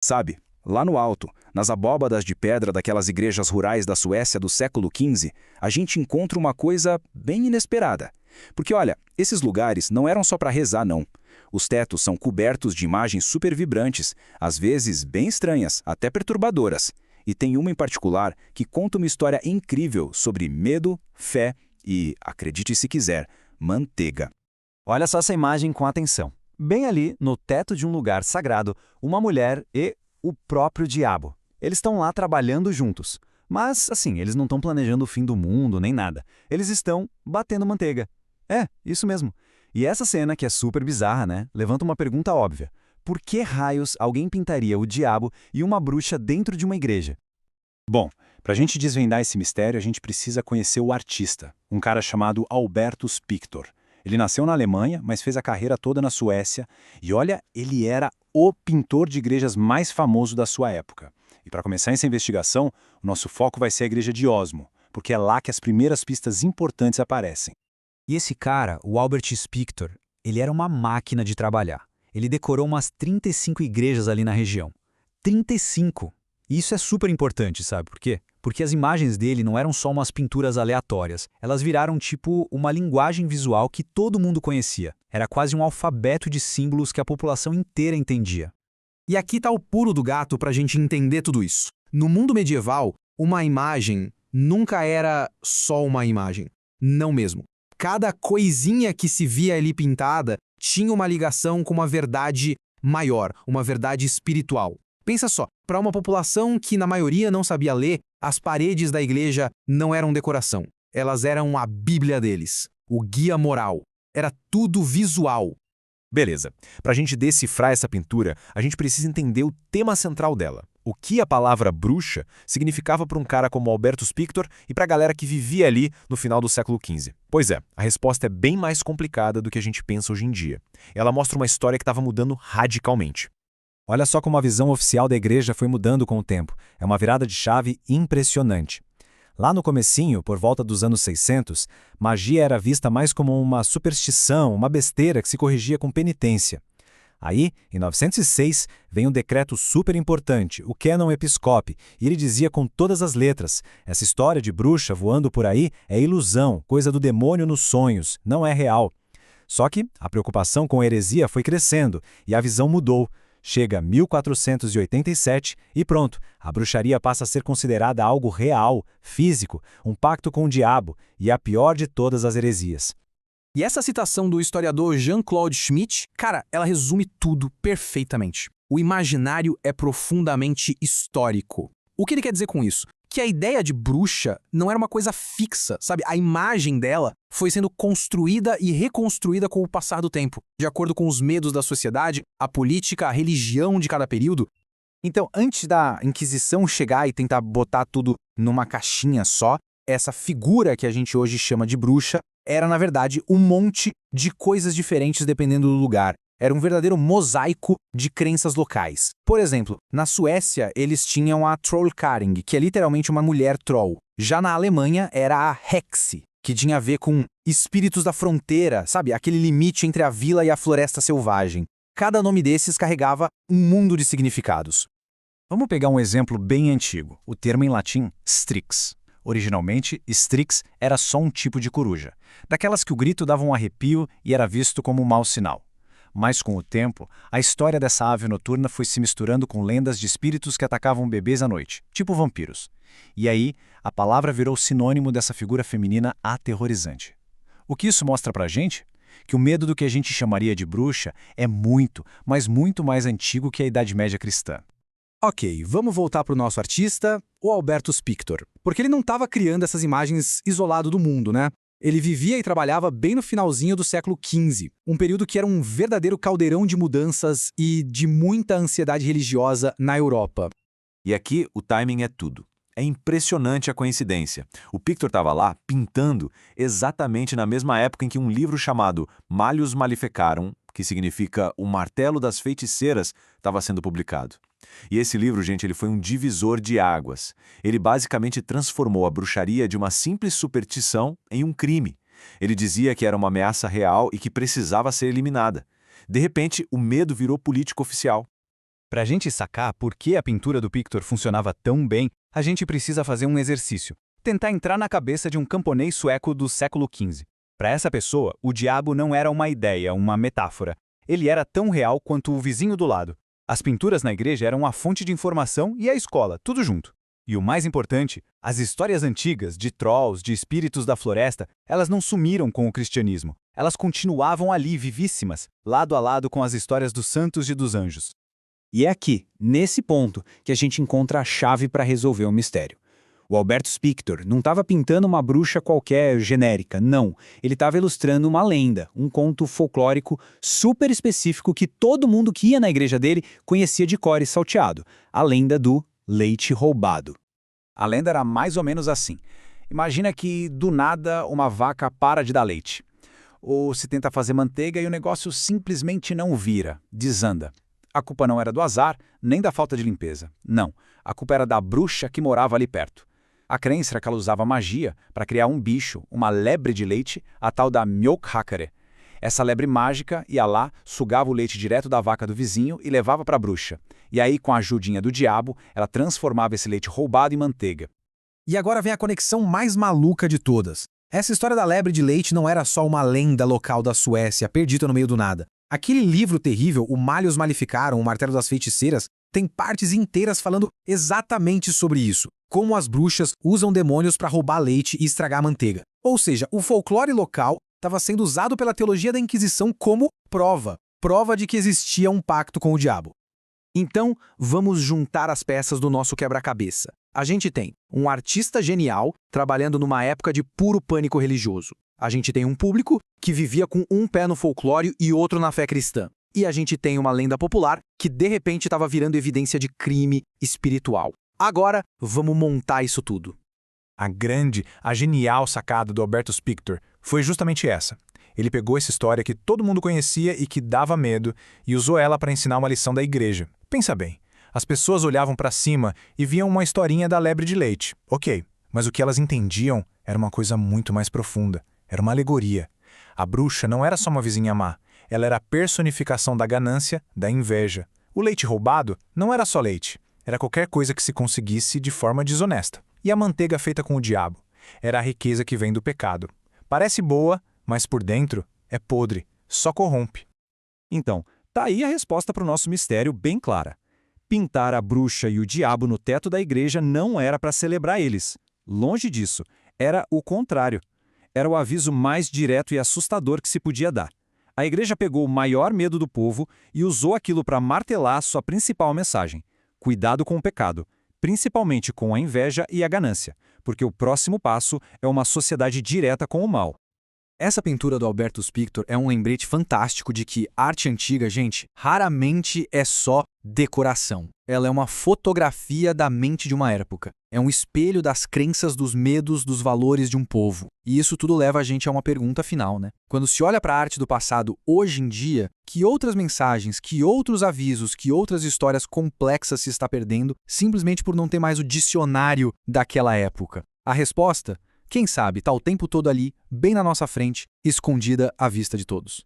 Sabe, lá no alto, nas abóbadas de pedra daquelas igrejas rurais da Suécia do século XV, a gente encontra uma coisa bem inesperada. Porque olha, esses lugares não eram só para rezar, não. Os tetos são cobertos de imagens super vibrantes, às vezes bem estranhas, até perturbadoras. E tem uma em particular que conta uma história incrível sobre medo, fé e, acredite se quiser, manteiga. Olha só essa imagem com atenção. Bem ali, no teto de um lugar sagrado, uma mulher e o próprio diabo. Eles estão lá trabalhando juntos. Mas, assim, eles não estão planejando o fim do mundo nem nada. Eles estão batendo manteiga. É, isso mesmo. E essa cena, que é super bizarra, né, levanta uma pergunta óbvia. Por que raios alguém pintaria o diabo e uma bruxa dentro de uma igreja? Bom, para a gente desvendar esse mistério, a gente precisa conhecer o artista, um cara chamado Albertus Pictor. Ele nasceu na Alemanha, mas fez a carreira toda na Suécia, e olha, ele era o pintor de igrejas mais famoso da sua época. E para começar essa investigação, o nosso foco vai ser a igreja de Osmo, porque é lá que as primeiras pistas importantes aparecem. E esse cara, o Albert Spictor, ele era uma máquina de trabalhar. Ele decorou umas 35 igrejas ali na região. 35! E isso é super importante, sabe por quê? Porque as imagens dele não eram só umas pinturas aleatórias. Elas viraram tipo uma linguagem visual que todo mundo conhecia. Era quase um alfabeto de símbolos que a população inteira entendia. E aqui está o pulo do gato para a gente entender tudo isso. No mundo medieval, uma imagem nunca era só uma imagem. Não mesmo. Cada coisinha que se via ali pintada tinha uma ligação com uma verdade maior, uma verdade espiritual. Pensa só, para uma população que na maioria não sabia ler, as paredes da igreja não eram decoração. Elas eram a Bíblia deles, o guia moral. Era tudo visual. Beleza. Para a gente decifrar essa pintura, a gente precisa entender o tema central dela. O que a palavra bruxa significava para um cara como Albertus Pictor e para a galera que vivia ali no final do século XV? Pois é, a resposta é bem mais complicada do que a gente pensa hoje em dia. Ela mostra uma história que estava mudando radicalmente. Olha só como a visão oficial da igreja foi mudando com o tempo. É uma virada de chave impressionante. Lá no comecinho, por volta dos anos 600, magia era vista mais como uma superstição, uma besteira que se corrigia com penitência. Aí, em 906, vem um decreto super importante, o Canon Episcopi, e ele dizia com todas as letras: essa história de bruxa voando por aí é ilusão, coisa do demônio nos sonhos, não é real. Só que a preocupação com a heresia foi crescendo e a visão mudou. Chega 1487 e pronto, a bruxaria passa a ser considerada algo real, físico, um pacto com o diabo e a pior de todas as heresias. E essa citação do historiador Jean-Claude Schmitt, cara, ela resume tudo perfeitamente. O imaginário é profundamente histórico. O que ele quer dizer com isso? Que a ideia de bruxa não era uma coisa fixa, sabe? A imagem dela foi sendo construída e reconstruída com o passar do tempo, de acordo com os medos da sociedade, a política, a religião de cada período. Então, antes da Inquisição chegar e tentar botar tudo numa caixinha só, essa figura que a gente hoje chama de bruxa era, na verdade, um monte de coisas diferentes dependendo do lugar. Era um verdadeiro mosaico de crenças locais. Por exemplo, na Suécia, eles tinham a Trollkarling, que é literalmente uma mulher troll. Já na Alemanha, era a Hexe, que tinha a ver com espíritos da fronteira, sabe? Aquele limite entre a vila e a floresta selvagem. Cada nome desses carregava um mundo de significados. Vamos pegar um exemplo bem antigo, o termo em latim strix. Originalmente, strix era só um tipo de coruja, daquelas que o grito dava um arrepio e era visto como um mau sinal. Mas com o tempo, a história dessa ave noturna foi se misturando com lendas de espíritos que atacavam bebês à noite, tipo vampiros. E aí, a palavra virou sinônimo dessa figura feminina aterrorizante. O que isso mostra pra gente? Que o medo do que a gente chamaria de bruxa é muito, mas muito mais antigo que a Idade Média cristã. Ok, vamos voltar para o nosso artista, o Albertus Pictor. Porque ele não estava criando essas imagens isolado do mundo, né? Ele vivia e trabalhava bem no finalzinho do século XV, um período que era um verdadeiro caldeirão de mudanças e de muita ansiedade religiosa na Europa. E aqui o timing é tudo. É impressionante a coincidência. O Pictor estava lá pintando exatamente na mesma época em que um livro chamado Malleus Maleficarum, que significa O Martelo das Feiticeiras, estava sendo publicado. E esse livro, gente, ele foi um divisor de águas. Ele basicamente transformou a bruxaria de uma simples superstição em um crime. Ele dizia que era uma ameaça real e que precisava ser eliminada. De repente, o medo virou política oficial. Para a gente sacar por que a pintura do Pictor funcionava tão bem, a gente precisa fazer um exercício. Tentar entrar na cabeça de um camponês sueco do século XV. Para essa pessoa, o diabo não era uma ideia, uma metáfora. Ele era tão real quanto o vizinho do lado. As pinturas na igreja eram a fonte de informação e a escola, tudo junto. E o mais importante, as histórias antigas de trolls, de espíritos da floresta, elas não sumiram com o cristianismo. Elas continuavam ali, vivíssimas, lado a lado com as histórias dos santos e dos anjos. E é aqui, nesse ponto, que a gente encontra a chave para resolver o mistério. O Albertus Pictor não estava pintando uma bruxa qualquer genérica, não. Ele estava ilustrando uma lenda, um conto folclórico super específico que todo mundo que ia na igreja dele conhecia de cor e salteado. A lenda do leite roubado. A lenda era mais ou menos assim. Imagina que, do nada, uma vaca para de dar leite. Ou se tenta fazer manteiga e o negócio simplesmente não vira, desanda. A culpa não era do azar, nem da falta de limpeza. Não, a culpa era da bruxa que morava ali perto. A crença era que ela usava magia para criar um bicho, uma lebre de leite, a tal da Mjölkhakare. Essa lebre mágica ia lá, sugava o leite direto da vaca do vizinho e levava para a bruxa. E aí, com a ajudinha do diabo, ela transformava esse leite roubado em manteiga. E agora vem a conexão mais maluca de todas. Essa história da lebre de leite não era só uma lenda local da Suécia, perdida no meio do nada. Aquele livro terrível, o Malleus Maleficarum, o Martelo das Feiticeiras, tem partes inteiras falando exatamente sobre isso. Como as bruxas usam demônios para roubar leite e estragar a manteiga. Ou seja, o folclore local estava sendo usado pela teologia da Inquisição como prova de que existia um pacto com o diabo. Então, vamos juntar as peças do nosso quebra-cabeça. A gente tem um artista genial trabalhando numa época de puro pânico religioso. A gente tem um público que vivia com um pé no folclore e outro na fé cristã. E a gente tem uma lenda popular que de repente estava virando evidência de crime espiritual. Agora, vamos montar isso tudo. A genial sacada do Albertus Pictor foi justamente essa. Ele pegou essa história que todo mundo conhecia e que dava medo e usou ela para ensinar uma lição da igreja. Pensa bem, as pessoas olhavam para cima e viam uma historinha da lebre de leite. Ok, mas o que elas entendiam era uma coisa muito mais profunda. Era uma alegoria. A bruxa não era só uma vizinha má. Ela era a personificação da ganância, da inveja. O leite roubado não era só leite. Era qualquer coisa que se conseguisse de forma desonesta. E a manteiga feita com o diabo. Era a riqueza que vem do pecado. Parece boa, mas por dentro é podre, só corrompe. Então, tá aí a resposta para o nosso mistério bem clara. Pintar a bruxa e o diabo no teto da igreja não era para celebrar eles. Longe disso, era o contrário. Era o aviso mais direto e assustador que se podia dar. A igreja pegou o maior medo do povo e usou aquilo para martelar sua principal mensagem. Cuidado com o pecado, principalmente com a inveja e a ganância, porque o próximo passo é uma sociedade direta com o mal. Essa pintura do Albertus Pictor é um lembrete fantástico de que arte antiga, gente, raramente é só decoração. Ela é uma fotografia da mente de uma época. É um espelho das crenças, dos medos, dos valores de um povo. E isso tudo leva a gente a uma pergunta final, né? Quando se olha para a arte do passado hoje em dia, que outras mensagens, que outros avisos, que outras histórias complexas se está perdendo simplesmente por não ter mais o dicionário daquela época? A resposta? Quem sabe está o tempo todo ali, bem na nossa frente, escondida à vista de todos.